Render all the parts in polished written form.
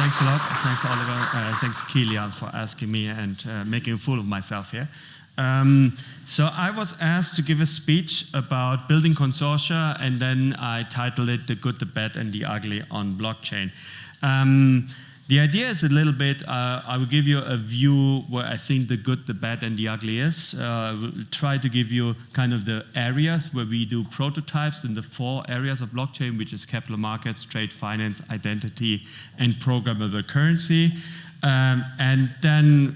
Thanks a lot. Thanks, Oliver. Thanks, Kilian, for asking me and making a fool of myself here. So I was asked to give a speech about building consortia, and then I titled it "The Good, the Bad, and the Ugly on Blockchain." The idea is a little bit, I will give you a view where I think the good, the bad, and the ugly is. I will try to give you kind of the areas where we do prototypes in the 4 areas of blockchain, which is capital markets, trade finance, identity, and programmable currency. And then,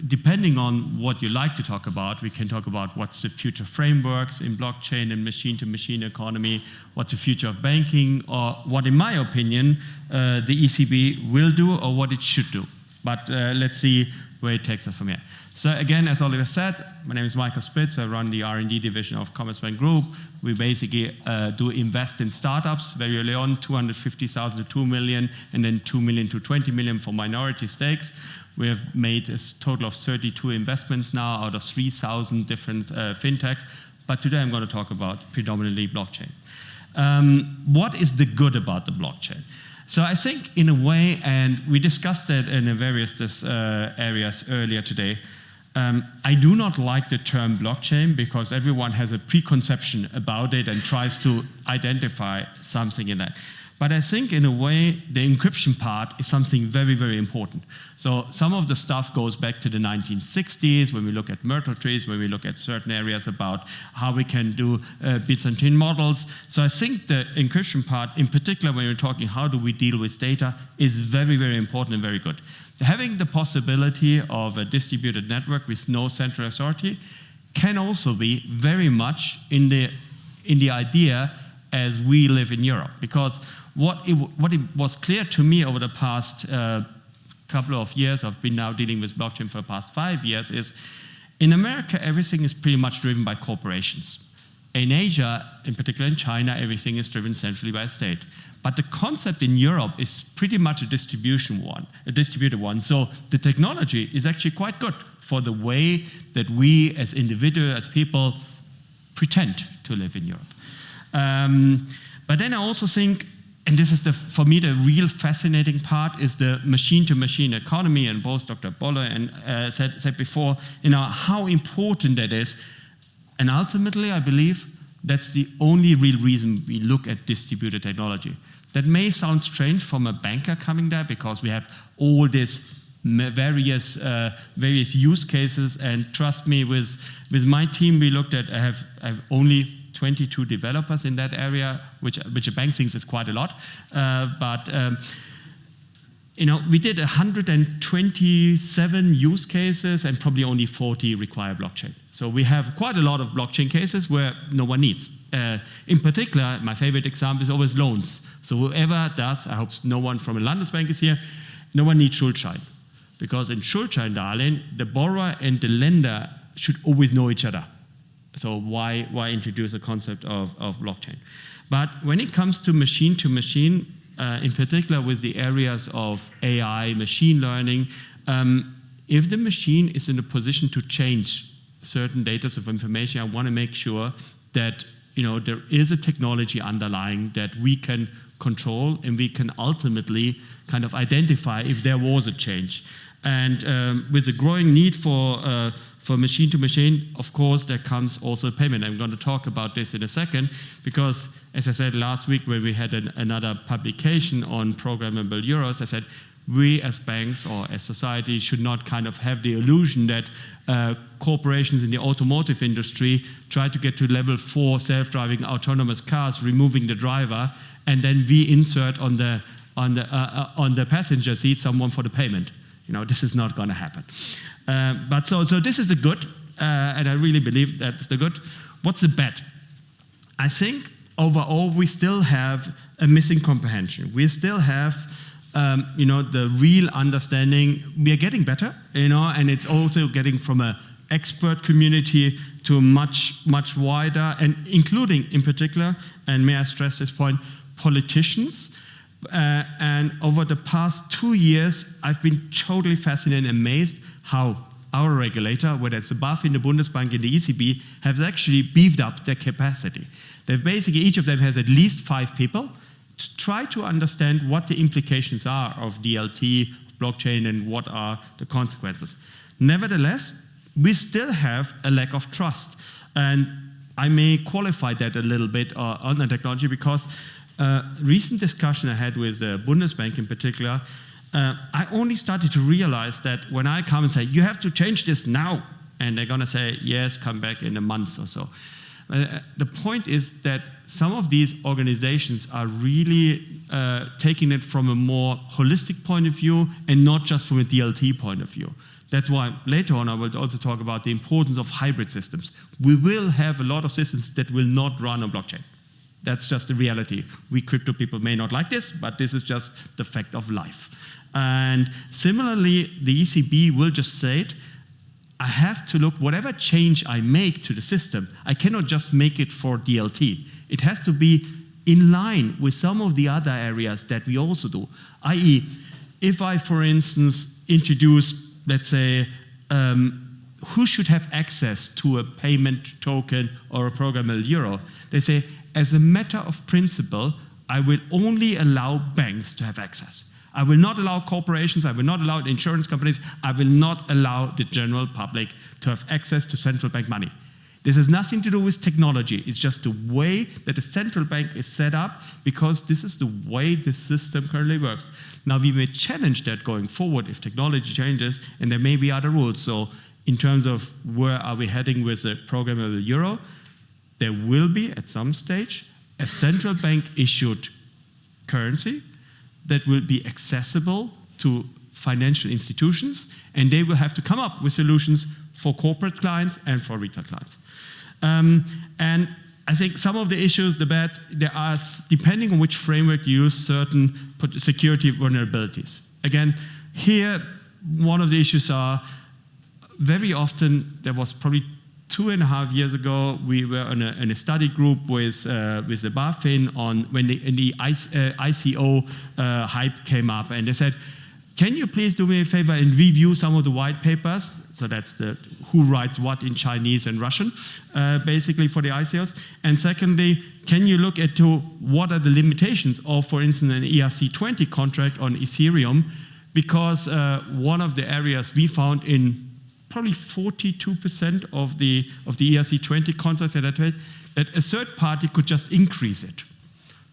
depending on what you like to talk about, we can talk about what's the future frameworks in blockchain and machine-to-machine economy, what's the future of banking, or what, in my opinion, the ECB will do or what it should do. But let's see where it takes us from here. So again, as Oliver said, my name is Michael Spitz. I run the R&D division of Commerzbank Group. We basically do invest in startups very early on, 250,000 to 2 million, and then 2 million to 20 million for minority stakes. We have made a total of 32 investments now out of 3,000 different fintechs. But today I'm going to talk about predominantly blockchain. What is the good about the blockchain? So I think in a way, and we discussed it in various areas earlier today, I do not like the term blockchain because everyone has a preconception about it and tries to identify something in that. But I think in a way, the encryption part is something very, very important. So some of the stuff goes back to the 1960s when we look at Myrtle trees, when we look at certain areas about how we can do Byzantine models. So I think the encryption part, in particular when you're talking how do we deal with data, is very, very important and very good. Having the possibility of a distributed network with no central authority can also be very much in the idea as we live in Europe. Because what it was clear to me over the past couple of years, I've been now dealing with blockchain for the past 5 years, is in America, everything is pretty much driven by corporations. In Asia, in particular in China, everything is driven centrally by a state. But the concept in Europe is pretty much a distributed one. So the technology is actually quite good for the way that we as individuals, as people, pretend to live in Europe. But then I also think, and this is for me the real fascinating part, is the machine-to-machine economy, and both Dr. Bolle and said before, how important that is. And ultimately, I believe that's the only real reason we look at distributed technology. That may sound strange from a banker coming there because we have all these various use cases, and trust me, with my team, we looked at, I have only 22 developers in that area, which a bank thinks is quite a lot. We did 127 use cases, and probably only 40 require blockchain. So we have quite a lot of blockchain cases where no one needs. In particular, my favorite example is always loans. So whoever does, I hope no one from a Landesbank is here, no one needs Schuldschein. Because in Schuldscheindarlehen, the borrower and the lender should always know each other. So why introduce a concept of blockchain? But when it comes to machine, in particular with the areas of AI, machine learning, if the machine is in a position to change certain data of information, I want to make sure that there is a technology underlying that we can control, and we can ultimately kind of identify if there was a change. And with the growing need for machine-to-machine, of course, there comes also payment. I'm going to talk about this in a second, because, as I said last week when we had another publication on programmable euros, I said we as banks or as society should not kind of have the illusion that corporations in the automotive industry try to get to level 4 self-driving autonomous cars, removing the driver, and then we insert on the passenger seat someone for the payment. This is not going to happen. But so this is the good, and I really believe that's the good. What's the bad? I think overall we still have a missing comprehension. We still have, the real understanding. We are getting better, and it's also getting from an expert community to a much wider, and including in particular, and may I stress this point, politicians. And over the past 2 years, I've been totally fascinated and amazed how our regulator, whether it's the BaFin, the Bundesbank, and the ECB, have actually beefed up their capacity. They've basically, each of them has at least 5 people to try to understand what the implications are of DLT, blockchain, and what are the consequences. Nevertheless, we still have a lack of trust. And I may qualify that a little bit on the technology because recent discussion I had with the Bundesbank in particular, I only started to realize that when I come and say, you have to change this now, and they're going to say, yes, come back in a month or so. The point is that some of these organizations are really taking it from a more holistic point of view and not just from a DLT point of view. That's why later on I will also talk about the importance of hybrid systems. We will have a lot of systems that will not run on blockchain. That's just the reality. We crypto people may not like this, but this is just the fact of life. And similarly, the ECB will just say it, I have to look, whatever change I make to the system, I cannot just make it for DLT. It has to be in line with some of the other areas that we also do. i.e., if I, for instance, introduce, let's say, who should have access to a payment token or a programmable euro, they say, as a matter of principle, I will only allow banks to have access. I will not allow corporations, I will not allow insurance companies, I will not allow the general public to have access to central bank money. This has nothing to do with technology, it's just the way that the central bank is set up because this is the way the system currently works. Now we may challenge that going forward if technology changes and there may be other rules. So in terms of where are we heading with the programmable euro, there will be at some stage a central bank issued currency that will be accessible to financial institutions, and they will have to come up with solutions for corporate clients and for retail clients. And I think some of the issues, there are, depending on which framework you use, certain security vulnerabilities. Again, here, one of the issues are, very often, there was probably 2.5 years ago, we were in a study group with the BaFin on when the ICO hype came up, and they said, can you please do me a favor and review some of the white papers? So that's the who writes what in Chinese and Russian, basically for the ICOs. And secondly, can you look at what are the limitations of, for instance, an ERC20 contract on Ethereum? Because one of the areas we found in probably 42% of the ERC20 contracts that a third party could just increase it.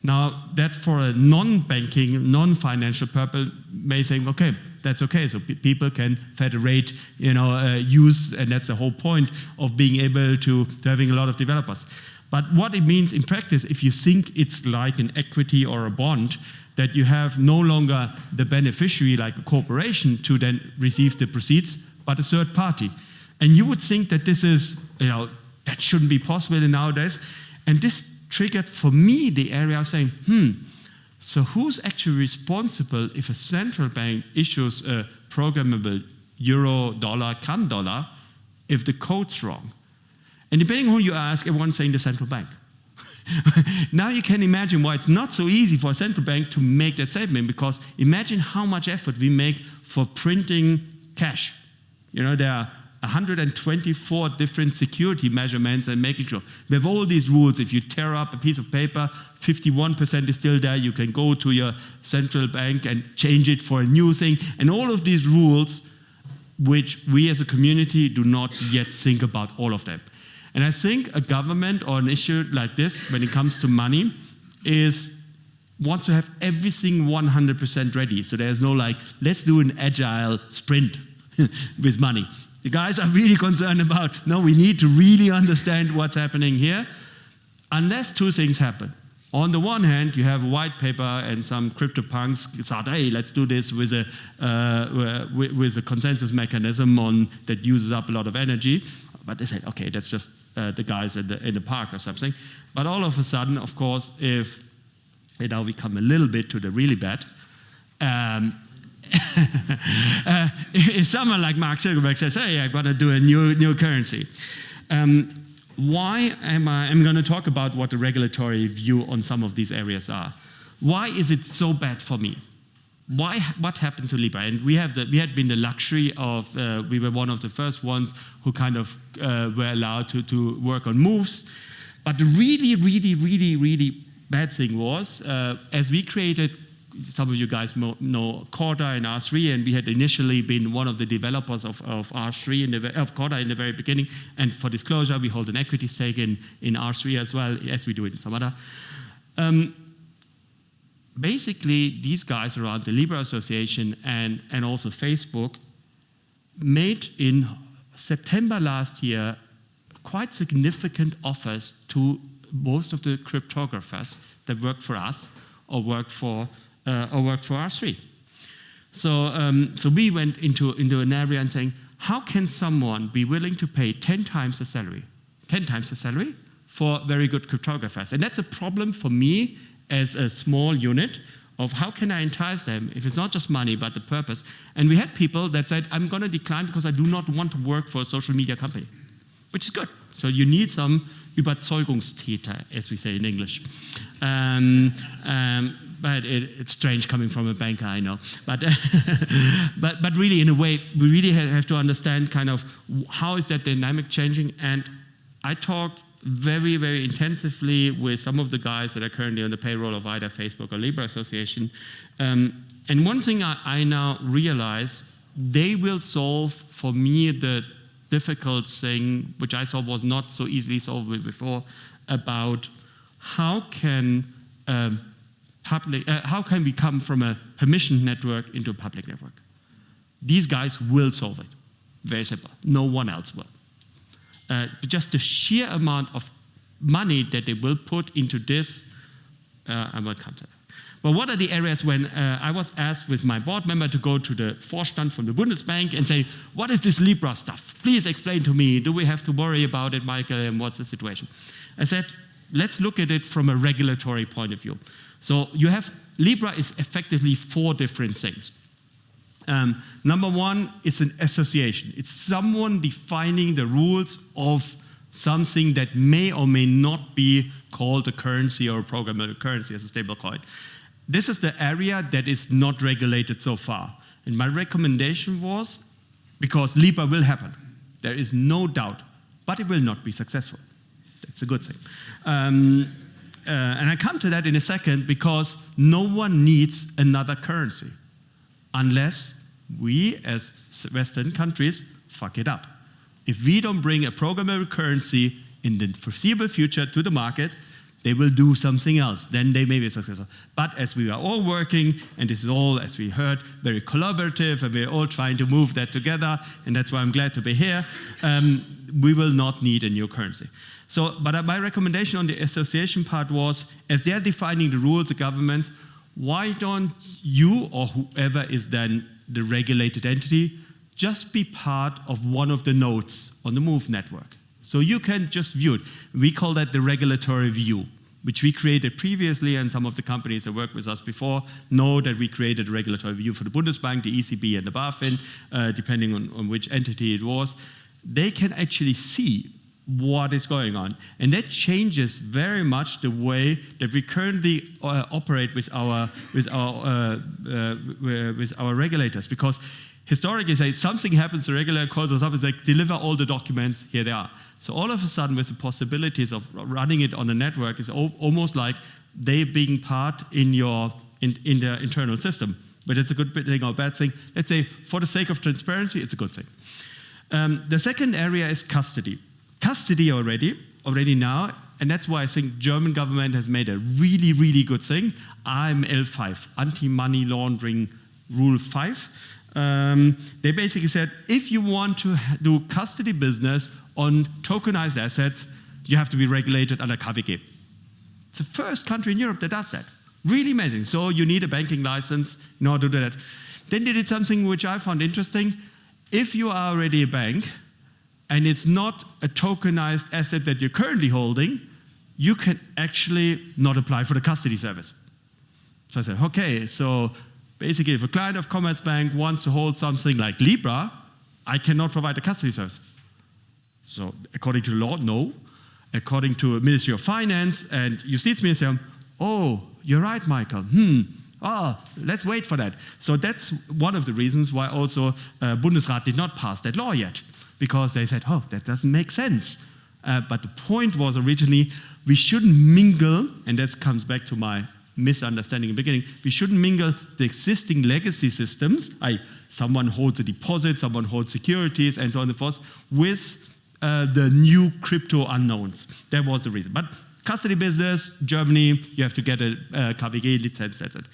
Now, that for a non-banking, non-financial purpose may say, okay, that's okay. So people can federate, use, and that's the whole point of being able to having a lot of developers. But what it means in practice, if you think it's like an equity or a bond, that you have no longer the beneficiary like a corporation to then receive the proceeds, but a third party. And you would think that this is, that shouldn't be possible nowadays. And this triggered for me the area of saying, so who's actually responsible if a central bank issues a programmable euro, dollar, CAN dollar, if the code's wrong? And depending on who you ask, everyone's saying the central bank. Now you can imagine why it's not so easy for a central bank to make that statement, because imagine how much effort we make for printing cash. There are 124 different security measurements and making sure. We have all these rules. If you tear up a piece of paper, 51% is still there. You can go to your central bank and change it for a new thing. And all of these rules, which we as a community do not yet think about all of them. And I think a government or an issue like this, when it comes to money, wants to have everything 100% ready. So there's no let's do an agile sprint with money. The guys are really concerned about, no, we need to really understand what's happening here, unless two things happen. On the one hand, you have a white paper and some crypto punks thought, hey, let's do this with a consensus mechanism that uses up a lot of energy. But they said, okay, that's just the guys in the park or something. But all of a sudden, of course, if now we come a little bit to the really bad, if someone like Mark Zuckerberg says, hey, I'm going to do a new currency, why I'm going to talk about what the regulatory view on some of these areas are. Why is it so bad for me? What happened to Libra? And we had been the luxury of, we were one of the first ones who kind of were allowed to work on moves. But the really, really, really, really bad thing was, as we created, some of you guys know Corda and R3, and we had initially been one of the developers of R3 of Corda in the very beginning. And for disclosure, we hold an equity stake in R3 as well, as we do it in some other. Basically, these guys around the Libra Association and also Facebook made in September last year quite significant offers to most of the cryptographers that worked for us or worked for R3. So we went into an area and saying, how can someone be willing to pay 10 times the salary for very good cryptographers? And that's a problem for me as a small unit of how can I entice them if it's not just money but the purpose. And we had people that said, I'm going to decline because I do not want to work for a social media company, which is good. So you need some Überzeugungstäter, as we say in English. But it's strange coming from a banker, I know. But but really, in a way, we really have to understand kind of how is that dynamic changing. And I talked very, very intensively with some of the guys that are currently on the payroll of either Facebook or Libra Association. And one thing I now realize, they will solve for me the difficult thing, which I saw was not so easily solvable before, about how can we come from a permissioned network into a public network. These guys will solve it. Very simple. No one else will. Just the sheer amount of money that they will put into this, I will come to that. But what are the areas when I was asked with my board member to go to the Vorstand from the Bundesbank and say, what is this Libra stuff? Please explain to me. Do we have to worry about it, Michael, and what's the situation? I said, let's look at it from a regulatory point of view. So you have, Libra is effectively 4 different things. Number one, it's an association. It's someone defining the rules of something that may or may not be called a currency or a programmable currency as a stable coin. This is the area that is not regulated so far. And my recommendation was, because Libra will happen, there is no doubt, but it will not be successful. That's a good thing. And I come to that in a second, because no one needs another currency unless we as Western countries fuck it up. If we don't bring a programmable currency in the foreseeable future to the market, they will do something else. Then they may be successful. But as we are all working, and this is all, as we heard, very collaborative, and we're all trying to move that together, and that's why I'm glad to be here, we will not need a new currency. So, but my recommendation on the association part was, as they're defining the rules, the governments, why don't you or whoever is then the regulated entity just be part of one of the nodes on the Move network? So you can just view it. We call that the regulatory view, which we created previously, and some of the companies that worked with us before know that we created a regulatory view for the Bundesbank, the ECB, and the BaFin, depending on which entity it was. They can actually see what is going on. And that changes very much the way that we currently operate with our regulators. Because historically, say something happens, the regulator calls us up and says, deliver all the documents, here they are. So all of a sudden, with the possibilities of running it on the network, is almost like they being part in their internal system. But it's a good thing or a bad thing. Let's say, for the sake of transparency, it's a good thing. The second area is custody. Custody already now, and that's why I think German government has made a really, really good thing. AML 5, Anti-Money Laundering Rule 5. They basically said, if you want to do custody business on tokenized assets, you have to be regulated under KWG. It's the first country in Europe that does that. Really amazing. So you need a banking license in order to do that. Then they did something which I found interesting. If you are already a bank, and it's not a tokenized asset that you're currently holding, you can actually not apply for the custody service. So I said, okay, so basically if a client of Commerzbank wants to hold something like Libra, I cannot provide a custody service. So according to the law, no. According to the Ministry of Finance and Justizministerium, oh, you're right, Michael. Let's wait for that. So that's one of the reasons why also Bundesrat did not pass that law yet. Because they said, oh, that doesn't make sense. But the point was originally, we shouldn't mingle, and that comes back to my misunderstanding in the beginning, we shouldn't mingle the existing legacy systems, someone holds a deposit, someone holds securities, and so on and so forth, with the new crypto unknowns. That was the reason. But custody business, Germany, you have to get a KWG license, that's it.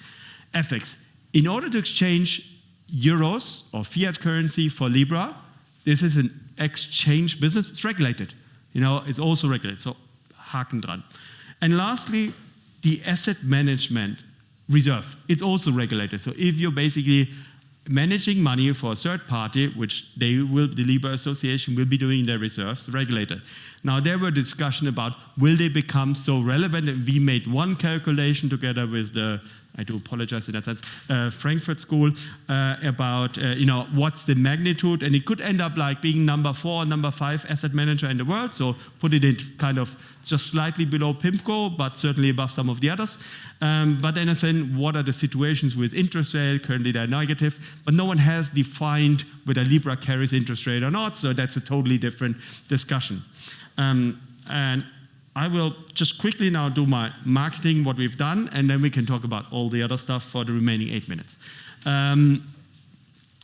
FX. In order to exchange euros or fiat currency for Libra, this is an exchange business. It's regulated. It's also regulated. So, Haken dran. And lastly, the asset management reserve. It's also regulated. So, if you're basically managing money for a third party, which the Libra Association will be doing their reserves, regulated. Now, there were discussion about will they become so relevant, and we made one calculation together with the, I do apologize in that sense, Frankfurt School about what's the magnitude, and it could end up like being number 4, number 5 asset manager in the world. So put it in kind of just slightly below PIMCO, but certainly above some of the others. But then again, what are the situations with interest rate? Currently they're negative, but no one has defined whether Libra carries interest rate or not. So that's a totally different discussion. And I will just quickly now do my marketing, what we've done, and then we can talk about all the other stuff for the remaining 8 minutes.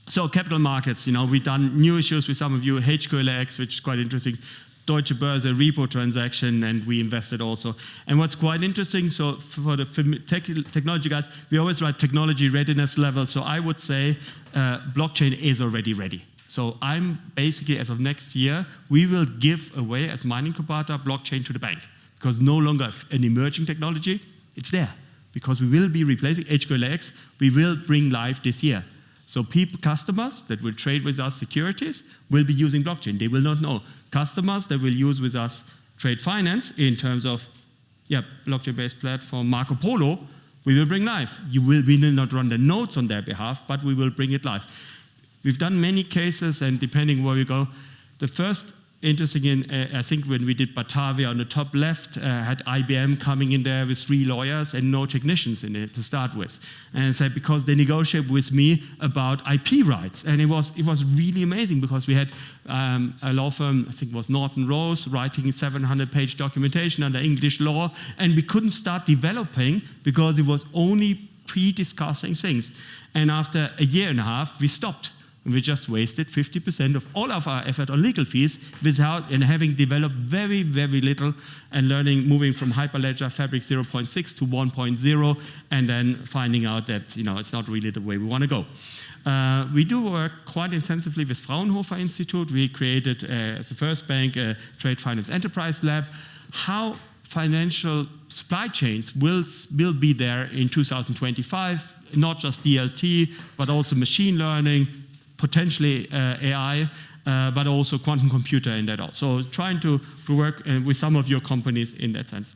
So capital markets, we've done new issues with some of you, HQLX, which is quite interesting, Deutsche Börse repo transaction, and we invested also. And what's quite interesting, so for the technology guys, we always write technology readiness level, so I would say blockchain is already ready. So I'm basically, as of next year, we will give away, as mining incubator, blockchain to the bank. Because no longer an emerging technology, it's there. Because we will be replacing HQLX, we will bring live this year. So customers that will trade with us securities will be using blockchain. They will not know. Customers that will use with us trade finance in terms of blockchain-based platform Marco Polo, we will bring live. We will not run the nodes on their behalf, but we will bring it live. We've done many cases, and depending where we go, the first interesting I think when we did Batavia on the top left, had IBM coming in there with 3 lawyers and no technicians in it to start with. And said because they negotiate with me about IP rights. And it was really amazing because we had a law firm, I think it was Norton Rose, writing 700-page documentation under English law, and we couldn't start developing because it was only pre-discussing things. And after a year and a half, we stopped. We just wasted 50% of all of our effort on legal fees without and having developed very, very little and learning, moving from Hyperledger Fabric 0.6 to 1.0, and then finding out that it's not really the way we want to go. We do work quite intensively with Fraunhofer Institute. We created, as the first bank, a Trade Finance Enterprise Lab. How financial supply chains will be there in 2025, not just DLT, but also machine learning, potentially AI, but also quantum computer in that also. So trying to work with some of your companies in that sense.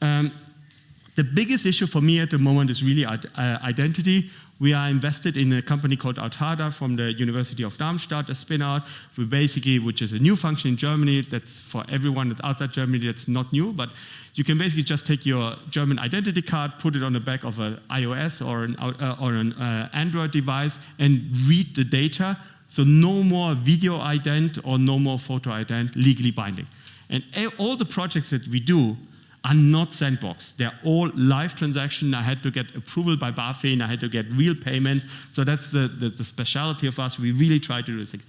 The biggest issue for me at the moment is really identity. We are invested in a company called Autada from the University of Darmstadt, a spin-out, which is a new function in Germany. That's for everyone that's outside Germany, that's not new, but you can basically just take your German identity card, put it on the back of an iOS or an Android device, and read the data. So no more video ident or no more photo ident, legally binding. And all the projects that we do are not sandbox. They're all live transactions. I had to get approval by BaFin. I had to get real payments. So that's the specialty of us. We really try to do this thing.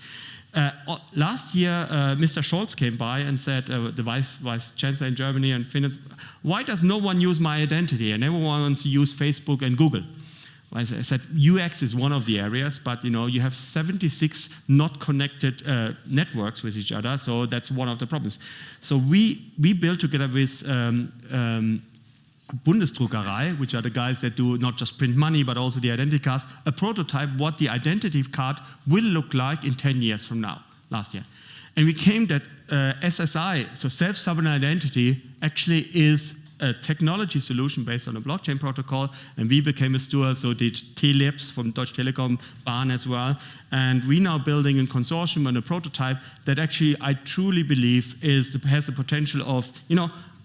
Last year, Mr. Scholz came by and said, the vice chancellor in Germany and Finance, why does no one use my identity? And everyone wants to use Facebook and Google. I said, UX is one of the areas, but you have 76 not connected networks with each other, so that's one of the problems. So we built together with Bundesdruckerei, which are the guys that do not just print money, but also the identity cards, a prototype what the identity card will look like in 10 years from now, last year. And we came that SSI, so self-sovereign identity, actually is a technology solution based on a blockchain protocol, and we became a steward, so did Thill from Deutsche Telekom, Bahn as well, and we now building a consortium and a prototype that actually I truly believe has the potential of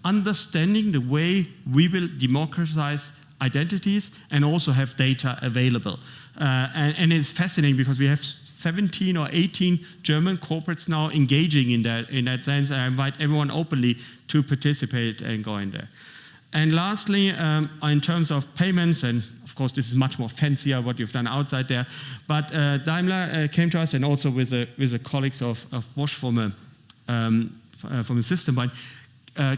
understanding the way we will democratize identities and also have data available. And it's fascinating because we have 17 or 18 German corporates now engaging in that sense. I invite everyone openly to participate and go in there. And lastly, in terms of payments, and of course this is much more fancier what you've done outside there, but Daimler came to us and also with the colleagues of Bosch from a system point.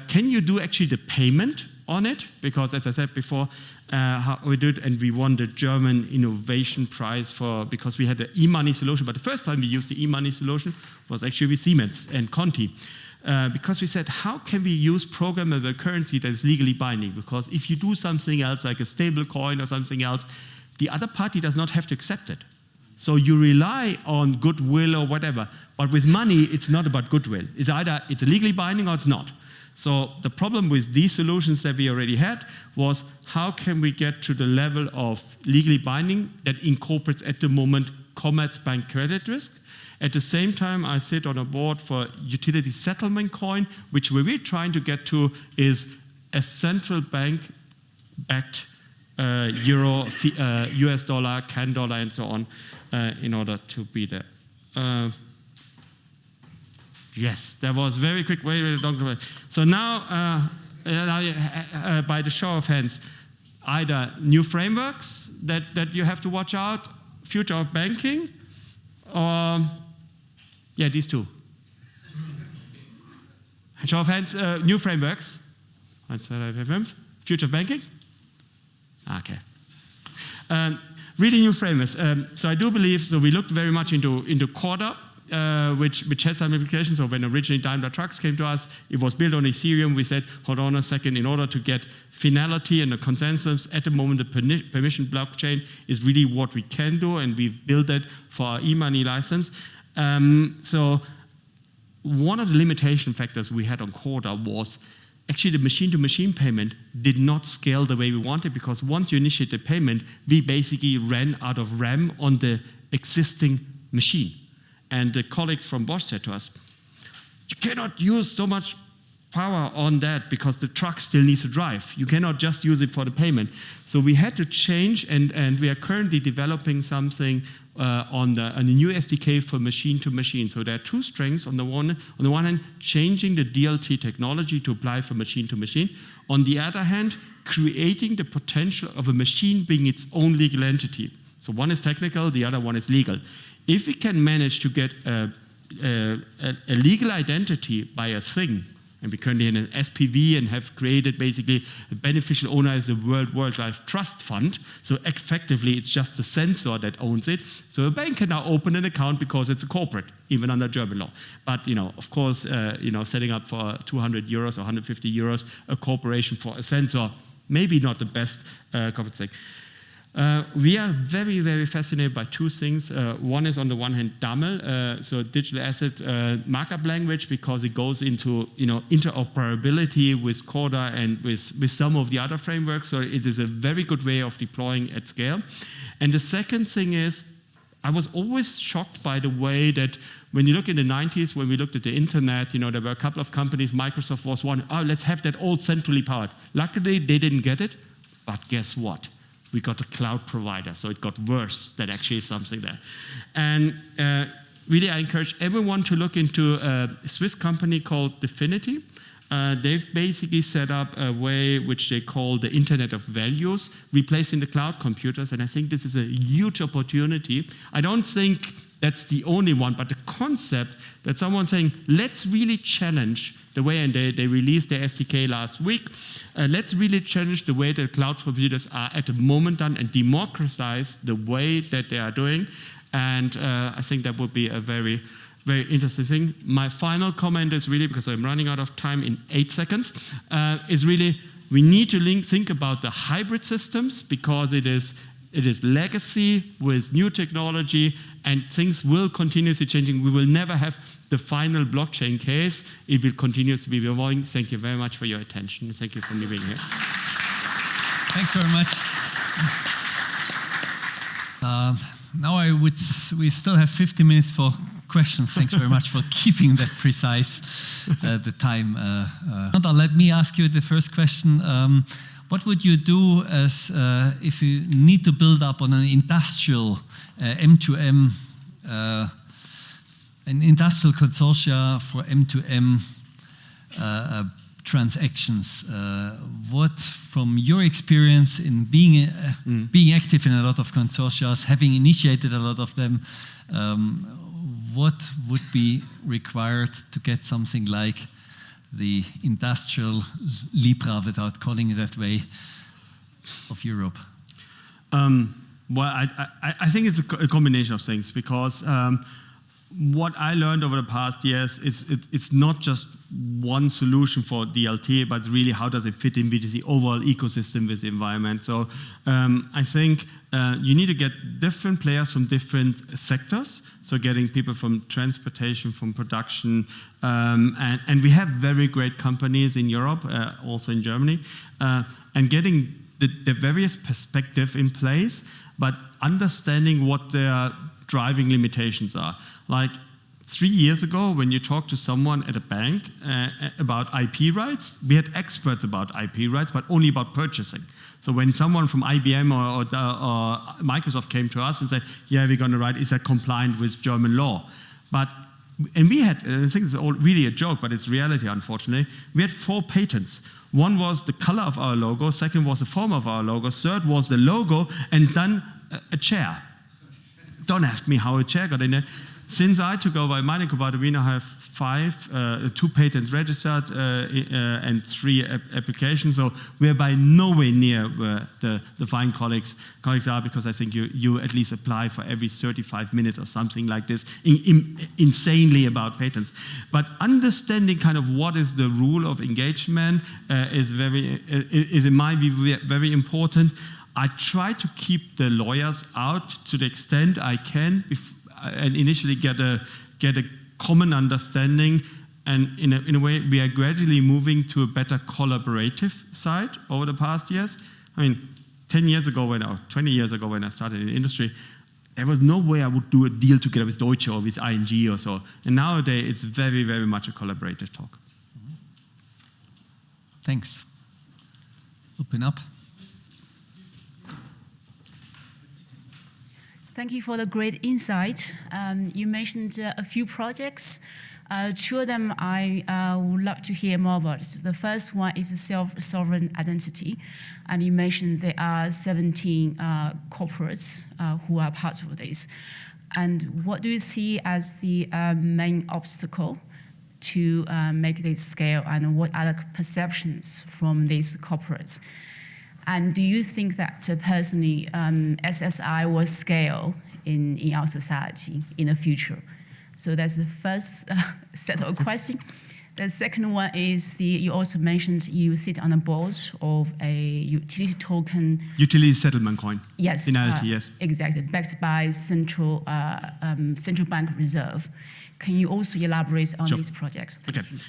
Can you do actually the payment on it? Because as I said before, how we did, and we won the German Innovation Prize because we had the e-money solution. But the first time we used the e-money solution was actually with Siemens and Conti. Because we said, how can we use programmable currency that is legally binding? Because if you do something else, like a stable coin or something else, the other party does not have to accept it. So you rely on goodwill or whatever. But with money, it's not about goodwill. It's either it's legally binding or it's not. So the problem with these solutions that we already had was, how can we get to the level of legally binding that incorporates at the moment Commerzbank credit risk? At the same time, I sit on a board for utility settlement coin, which we're really trying to get to is a central bank-backed euro, US dollar, CAN dollar, and so on, in order to be there. Yes, that was very quick, very long. So now, by the show of hands, either new frameworks that you have to watch out, future of banking, or these two. Show of hands, new frameworks. Future of banking? Okay. Really new frameworks. So I do believe, so we looked very much into Corda, which had some implications. So when originally Daimler Trucks came to us, it was built on Ethereum. We said, hold on a second, in order to get finality and a consensus, at the moment the permission blockchain is really what we can do, and we've built it for our e-money license. So one of the limitation factors we had on Corda was actually the machine-to-machine payment did not scale the way we wanted, because once you initiate the payment, we basically ran out of RAM on the existing machine. And the colleagues from Bosch said to us, you cannot use so much power on that because the truck still needs to drive. You cannot just use it for the payment. So we had to change, and we are currently developing something on a new SDK for machine-to-machine. So there are two strengths. On the one hand, changing the DLT technology to apply for machine-to-machine. On the other hand, creating the potential of a machine being its own legal entity. So one is technical, the other one is legal. If we can manage to get a legal identity by a thing, and we currently have an SPV and have created basically a beneficial owner as a World Wildlife Trust Fund, so effectively it's just the censor that owns it. So a bank can now open an account because it's a corporate, even under German law. But of course, setting up for 200 euros or 150 euros a corporation for a censor, maybe not the best corporate thing. We are very, very fascinated by two things. One is, on the one hand, DAML, so digital asset markup language, because it goes into interoperability with Corda and with some of the other frameworks. So it is a very good way of deploying at scale. And the second thing is, I was always shocked by the way that when you look in the 90s, when we looked at the internet, there were a couple of companies, Microsoft was one, let's have that all centrally powered. Luckily, they didn't get it, but guess what? We got a cloud provider, so it got worse. That actually is something there. And really, I encourage everyone to look into a Swiss company called Definity. They've basically set up a way which they call the Internet of Values, replacing the cloud computers, and I think this is a huge opportunity. I don't think that's the only one, but the concept that someone's saying, let's really challenge the way, and they released their SDK last week, let's really challenge the way that cloud computers are at the moment done and democratize the way that they are doing. And I think that would be a very, very interesting thing. My final comment is really, because I'm running out of time in 8 seconds, is really, we need to think about the hybrid systems, because it is legacy with new technology, and things will continuously changing. We will never have the final blockchain case. It will continuously be evolving. Thank you very much for your attention. Thank you for me being here. Thanks very much. Now we still have 50 minutes for questions. Thanks very much for keeping that precise, the time. Let me ask you the first question. what would you do as if you need to build up on an industrial M2M, an industrial consortia for M2M transactions? What, from your experience in being active in a lot of consortia, having initiated a lot of them, what would be required to get something like the industrial Libra, without calling it that way, of Europe? Well, I think it's a combination of things, because what I learned over the past years is it's not just one solution for DLT, but it's really how does it fit in with the overall ecosystem with the environment. So I think you need to get different players from different sectors, so getting people from transportation, from production, and we have very great companies in Europe, also in Germany, and getting the various perspective in place, but understanding what their driving limitations are. Like 3 years ago, when you talk to someone at a bank about IP rights, we had experts about IP rights, but only about purchasing. So when someone from IBM or Microsoft came to us and said, yeah, we're going to write, is that compliant with German law? And we had, I think it's all really a joke, but it's reality, unfortunately, we had 4 patents. One was the color of our logo, second was the form of our logo, third was the logo, and then a chair. Don't ask me how a chair got in there. Since I took over my Incubator, we now have 2 patents registered and 3 applications. So we're by nowhere near where the fine colleagues are, because I think you at least apply for every 35 minutes or something like this, insanely about patents. But understanding kind of what is the rule of engagement is in my view very important. I try to keep the lawyers out to the extent I can, and initially get a common understanding. And in a way, we are gradually moving to a better collaborative side over the past years. I mean, 20 years ago when I started in the industry, there was no way I would do a deal together with Deutsche or with ING or so. And nowadays, it's very, very much a collaborative talk. Thanks. Open up. Thank you for the great insight. You mentioned a few projects. 2 of them I would love to hear more about. The first one is the self-sovereign identity. And you mentioned there are 17 corporates who are part of this. And what do you see as the main obstacle to make this scale, and what are the perceptions from these corporates? And do you think that personally SSI will scale in our society in the future? So that's the first set of questions. The second one is you also mentioned you sit on the board of a utility token. Utility settlement coin. Yes. Finality, yes. Exactly, backed by central bank reserve. Can you also elaborate on these projects? Thank you.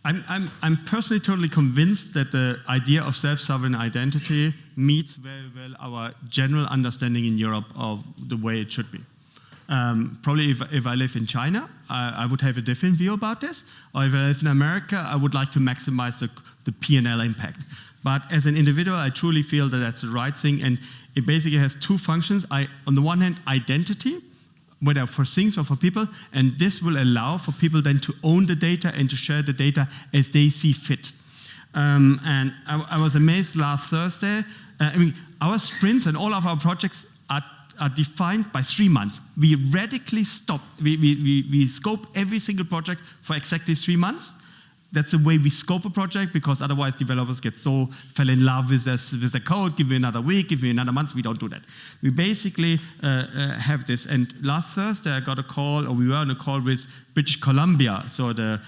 I'm personally totally convinced that the idea of self-sovereign identity meets very well our general understanding in Europe of the way it should be. Probably if I live in China, I would have a different view about this. Or if I live in America, I would like to maximize the P&L impact. But as an individual, I truly feel that that's the right thing. And it basically has 2 functions. On the one hand, identity, whether for things or for people, and this will allow for people then to own the data and to share the data as they see fit. And I was amazed last Thursday. Our sprints and all of our projects are defined by 3 months. We radically stop. We scope every single project for exactly 3 months. That's the way we scope a project, because otherwise developers fell in love with the code, give me another week, give me another month. We don't do that. We basically have this. And last Thursday I got a call, or we were on a call with British Columbia, so the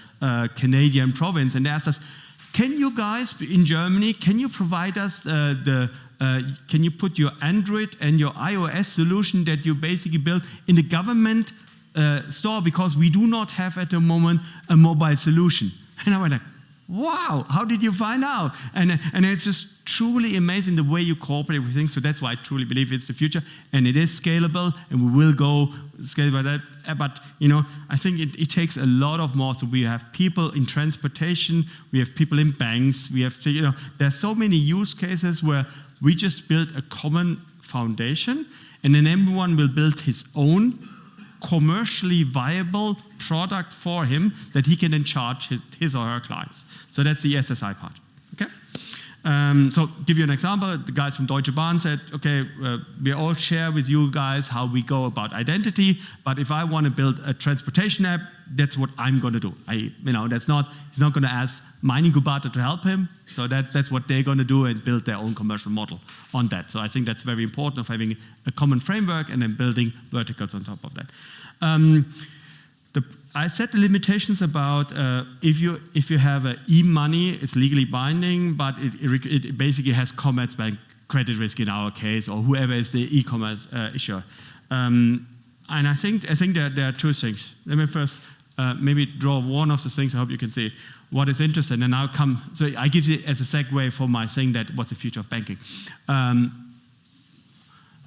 Canadian province, and they asked us, can you guys in Germany, can you provide us can you put your Android and your iOS solution that you basically built in the government store, because we do not have at the moment a mobile solution. And I went like, wow, how did you find out? And it's just truly amazing the way you cooperate with things. So that's why I truly believe it's the future, and it is scalable, and we will go scale by that. But I think it takes a lot of more. So we have people in transportation, we have people in banks, we have there's so many use cases where we just build a common foundation, and then everyone will build his own commercially viable product for him that he can then charge his or her clients. So that's the SSI part. Okay. So give you an example. The guys from Deutsche Bahn said, okay, we all share with you guys how we go about identity, but if I want to build a transportation app, that's what I'm going to do. He's not going to ask my Incubator to help him. So that's what they're going to do and build their own commercial model on that. So I think that's very important of having a common framework and then building verticals on top of that. I set the limitations about if you have an e-money, it's legally binding, but it basically has Commerzbank credit risk in our case, or whoever is the e-commerce issuer. And I think there are two things. Let me first maybe draw one of the things. I hope you can see what is interesting. And so I give you as a segue for my saying that what's the future of banking. I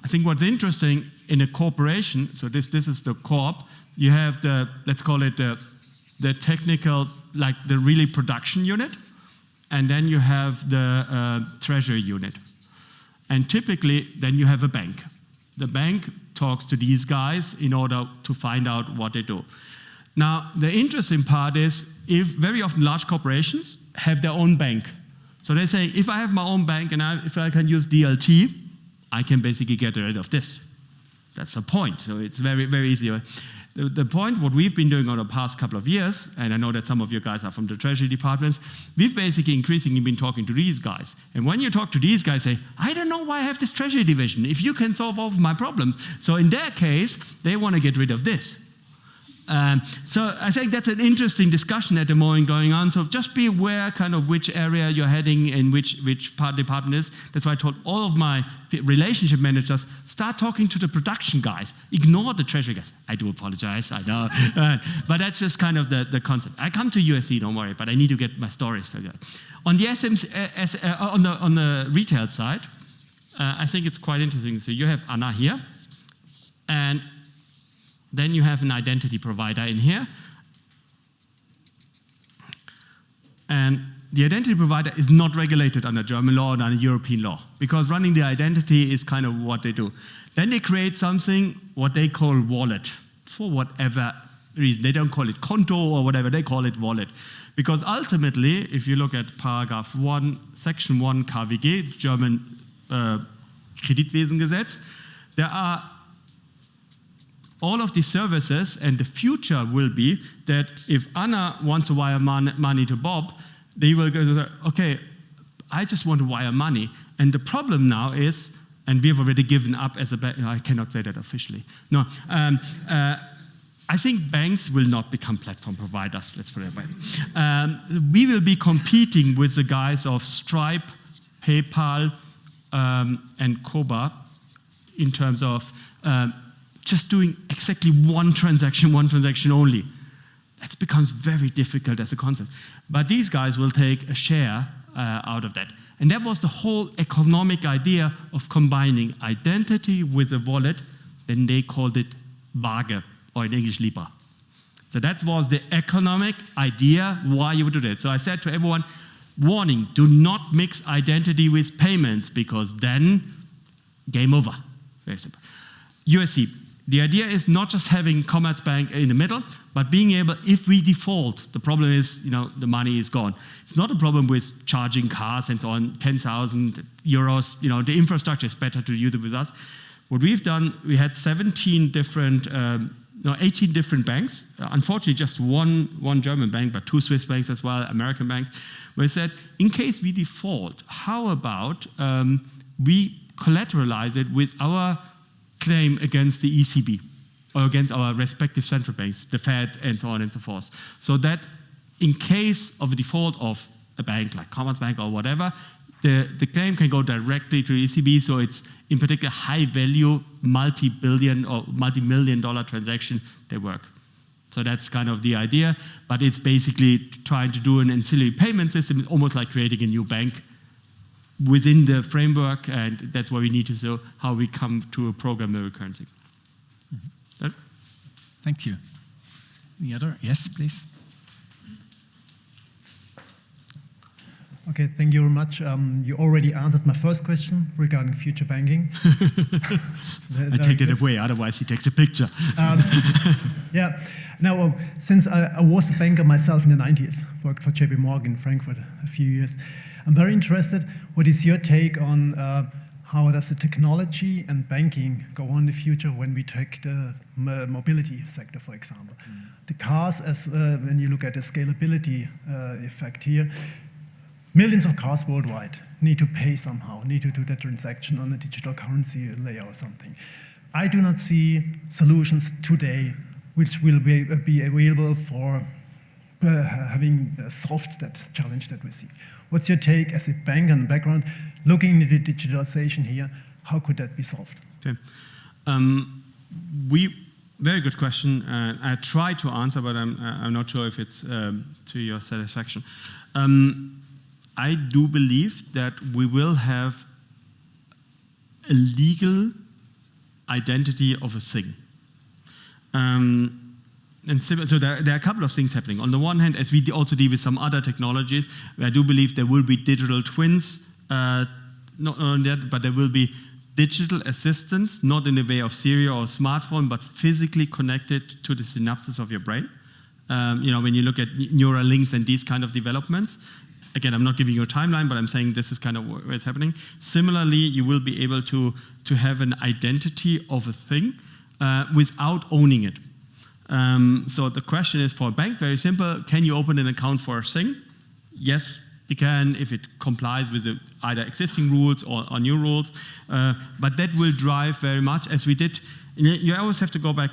think what's interesting in a corporation, so this is the corp, you have let's call it the technical, like the really production unit, and then you have the treasury unit. And typically, then you have a bank. The bank talks to these guys in order to find out what they do. Now, the interesting part is, if very often large corporations have their own bank. So they say, if I have my own bank and if I can use DLT, I can basically get rid of this. That's the point. So it's very, very easy. The point, what we've been doing over the past couple of years, and I know that some of you guys are from the treasury departments, we've basically increasingly been talking to these guys. And when you talk to these guys, say, I don't know why I have this treasury division, if you can solve all of my problems. So in their case, they want to get rid of this. So I think that's an interesting discussion at the moment going on. So just be aware kind of which area you're heading and which part department is. That's why I told all of my relationship managers, start talking to the production guys. Ignore the treasury guys. I do apologize, I know. But that's just kind of the concept. I come to USC, don't worry, but I need to get my stories together. On the on the retail side, I think it's quite interesting. So you have Anna here, and then you have an identity provider in here. And the identity provider is not regulated under German law or under European law, because running the identity is kind of what they do. Then they create something, what they call wallet, for whatever reason. They don't call it Konto or whatever, they call it wallet. Because ultimately, if you look at paragraph 1, section 1 KWG, German Kreditwesengesetz, there are all of these services, and the future will be that if Anna wants to wire money to Bob, they will go, okay, I just want to wire money. And the problem now is, and we've already given up as a bank, I cannot say that officially. No, I think banks will not become platform providers, let's put it that way. We will be competing with the guys of Stripe, PayPal, and Koba in terms of just doing exactly one transaction only. That becomes very difficult as a concept. But these guys will take a share out of that. And that was the whole economic idea of combining identity with a wallet. Then they called it Waage, or in English, Libra. So that was the economic idea why you would do that. So I said to everyone, warning, do not mix identity with payments, because then game over. Very simple. USC. The idea is not just having Commerzbank in the middle, but being able, if we default, the problem is, the money is gone. It's not a problem with charging cars and so on, 10,000 euros, the infrastructure is better to use it with us. What we've done, we had 18 different banks, unfortunately just one German bank, but 2 Swiss banks as well, American banks, where we said, in case we default, how about we collateralize it with our claim against the ECB or against our respective central banks, the Fed, and so on and so forth. So that in case of a default of a bank like Commerzbank or whatever, the claim can go directly to ECB, so it's in particular high value, multi-billion or multi-million dollar transaction, they work. So that's kind of the idea, but it's basically trying to do an ancillary payment system, almost like creating a new bank within the framework, and that's why we need to show how we come to a programmable currency. Mm-hmm. Thank you. Any other? Yes, please. Okay, thank you very much. You already answered my first question regarding future banking. I take it away, otherwise he takes a picture. Yeah. Now, since I was a banker myself in the 90s, worked for JP Morgan in Frankfurt a few years, I'm very interested, what is your take on how does the technology and banking go on in the future when we take the mobility sector, for example? The cars, as when you look at the scalability effect here, millions of cars worldwide need to pay somehow, need to do that transaction on a digital currency layer or something. I do not see solutions today which will be available for having solved that challenge that we see. What's your take as a bank and background, looking into the digitalization here, how could that be solved? Okay. Very good question. I try to answer, but I'm not sure if it's to your satisfaction. I do believe that we will have a legal identity of a thing. So there are a couple of things happening. On the one hand, as we also deal with some other technologies, I do believe there will be digital twins, not only that, but there will be digital assistants, not in the way of Siri or smartphone, but physically connected to the synapses of your brain. When you look at neural links and these kind of developments, again, I'm not giving you a timeline, but I'm saying this is kind of where it's happening. Similarly, you will be able to have an identity of a thing without owning it. So the question is for a bank, very simple. Can you open an account for a thing? Yes, you can if it complies with either existing rules or new rules. But that will drive very much, as we did. You always have to go back.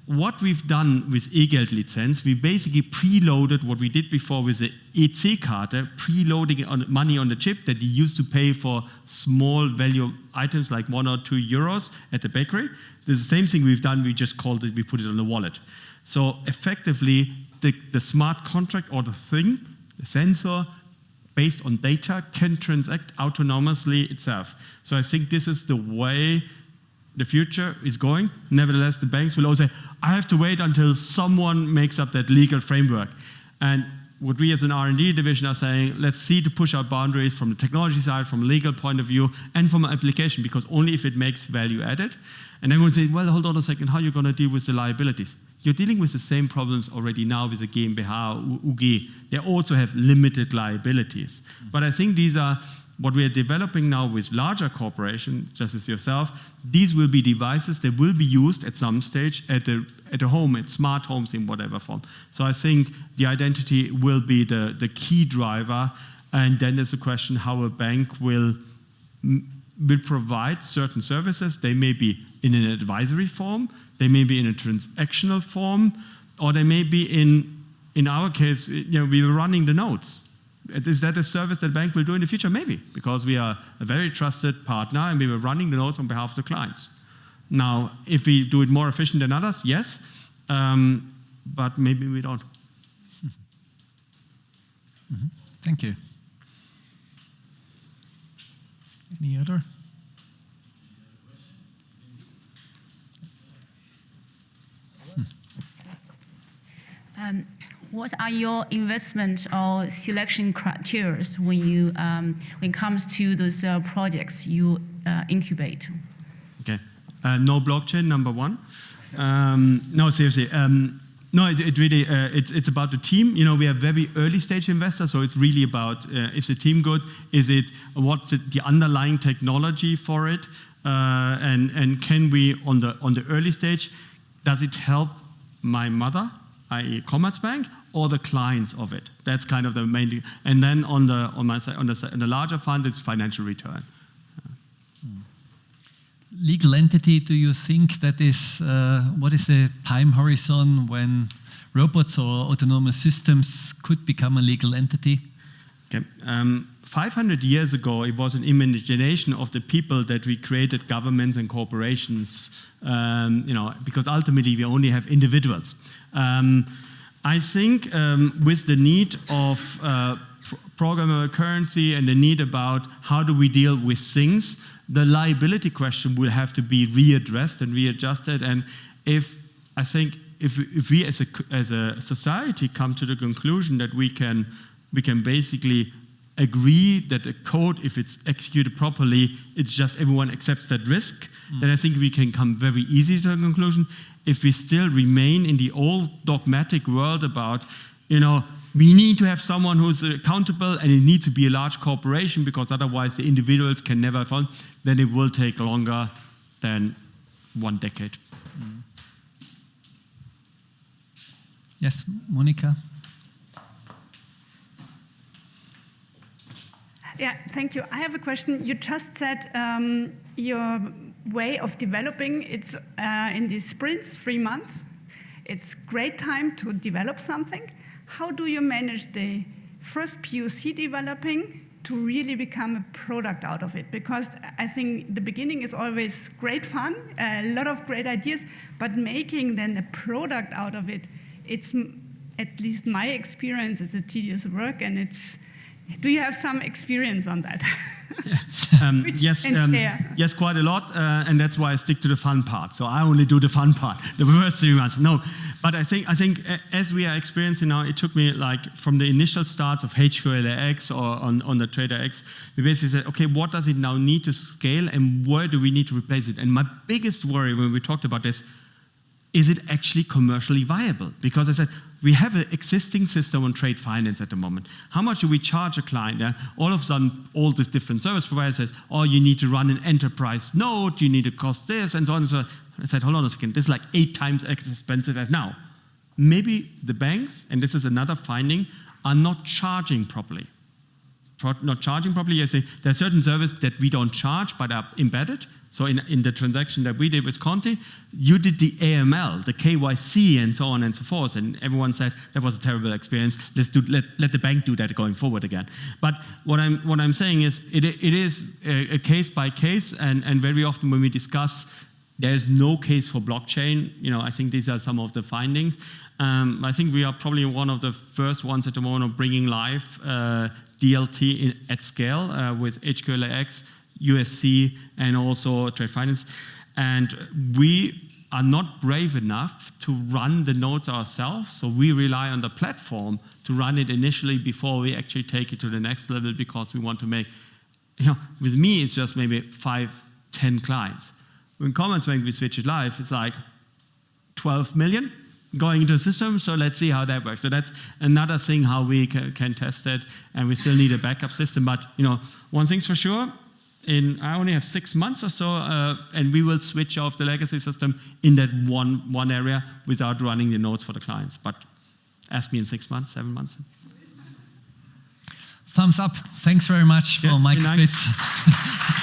What we've done with E-Geld-Lizenz, we basically preloaded what we did before with the EC-Karte, preloading money on the chip that you used to pay for small value items like 1 or 2 euros at the bakery. This is the same thing we've done, we just called it, we put it on the wallet. So effectively, the smart contract or the thing, the sensor, based on data, can transact autonomously itself. So I think this is the way the future is going. Nevertheless, the banks will also say, I have to wait until someone makes up that legal framework. And what we as an R&D division are saying, let's see to push our boundaries from the technology side, from a legal point of view, and from an application, because only if it makes value added. And everyone says, well, hold on a second, how are you going to deal with the liabilities? You're dealing with the same problems already now with the GmbH, UG. They also have limited liabilities. But I think these are what we are developing now with larger corporations, just as yourself. These will be devices that will be used at some stage at a home, at smart homes in whatever form. So I think the identity will be the key driver, and then there's a question how a bank will provide certain services. They may be in an advisory form, they may be in a transactional form, or they may be in our case, we were running the nodes. Is that a service that bank will do in the future? Maybe, because we are a very trusted partner and we were running the nodes on behalf of the clients. Now, if we do it more efficient than others, yes, but maybe we don't. Mm-hmm. Thank you. Any other? What are your investment or selection criteria when it comes to those projects you incubate? Okay, no blockchain, number one. No, seriously. No, it really it's about the team. We are very early stage investors, so it's really about is the team good? Is it what's the underlying technology for it? And can we on the early stage? Does it help my mother, i.e. Commerzbank, or the clients of it? That's kind of the main thing. And then on my side, on the larger fund, it's financial return. Legal entity, do you think that is, what is the time horizon when robots or autonomous systems could become a legal entity? Okay. 500 years ago, it was an imagination of the people that we created governments and corporations, because ultimately we only have individuals. I think with the need of programmable currency and the need about how do we deal with things, the liability question will have to be readdressed and readjusted. And if we as a society come to the conclusion that we can basically agree that a code, if it's executed properly, it's just everyone accepts that risk, then I think we can come very easily to a conclusion. If we still remain in the old dogmatic world about, we need to have someone who's accountable and it needs to be a large corporation because otherwise the individuals can never fund, then it will take longer than 1 decade. Yes, Monica? Yeah, thank you. I have a question. You just said your way of developing, it's in these sprints, 3 months. It's great time to develop something. How do you manage the first POC developing to really become a product out of it? Because I think the beginning is always great fun, a lot of great ideas, but making then a product out of it, it's, at least my experience, it's a tedious work, and it's, do you have some experience on that? Yes, quite a lot, and that's why I stick to the fun part. So I only do the fun part, the first 3 months. No, but I think as we are experiencing now, it took me like from the initial starts of HQLAX or on the Trader X, we basically said, okay, what does it now need to scale and where do we need to replace it? And my biggest worry when we talked about this, is it actually commercially viable? Because I said, we have an existing system on trade finance at the moment. How much do we charge a client? All of a sudden, all these different service providers says, oh, you need to run an enterprise node, you need to cost this, and so on and so on. I said, hold on a second, this is like 8 times as expensive as now. Maybe the banks, and this is another finding, are not charging properly. Not charging properly, I say, there are certain services that we don't charge, but are embedded. So in the transaction that we did with Conti, you did the AML, the KYC, and so on and so forth, and everyone said that was a terrible experience. Let the bank do that going forward again. But what I'm saying is, it is a case by case, and very often when we discuss, there's no case for blockchain. I think these are some of the findings. I think we are probably one of the first ones at the moment of bringing live DLT at scale with HQLAX, USC, and also trade finance. And we are not brave enough to run the nodes ourselves, so we rely on the platform to run it initially before we actually take it to the next level, because we want to make, with me it's just maybe 5-10 clients. When Commerzbank we switch it live, it's like 12 million going into the system, so let's see how that works. So that's another thing how we can test it, and we still need a backup system. But one thing's for sure, I only have 6 months or so, and we will switch off the legacy system in that one area without running the nodes for the clients. But ask me in 6 months, 7 months. Thumbs up. Thanks very much for Mike Spitz.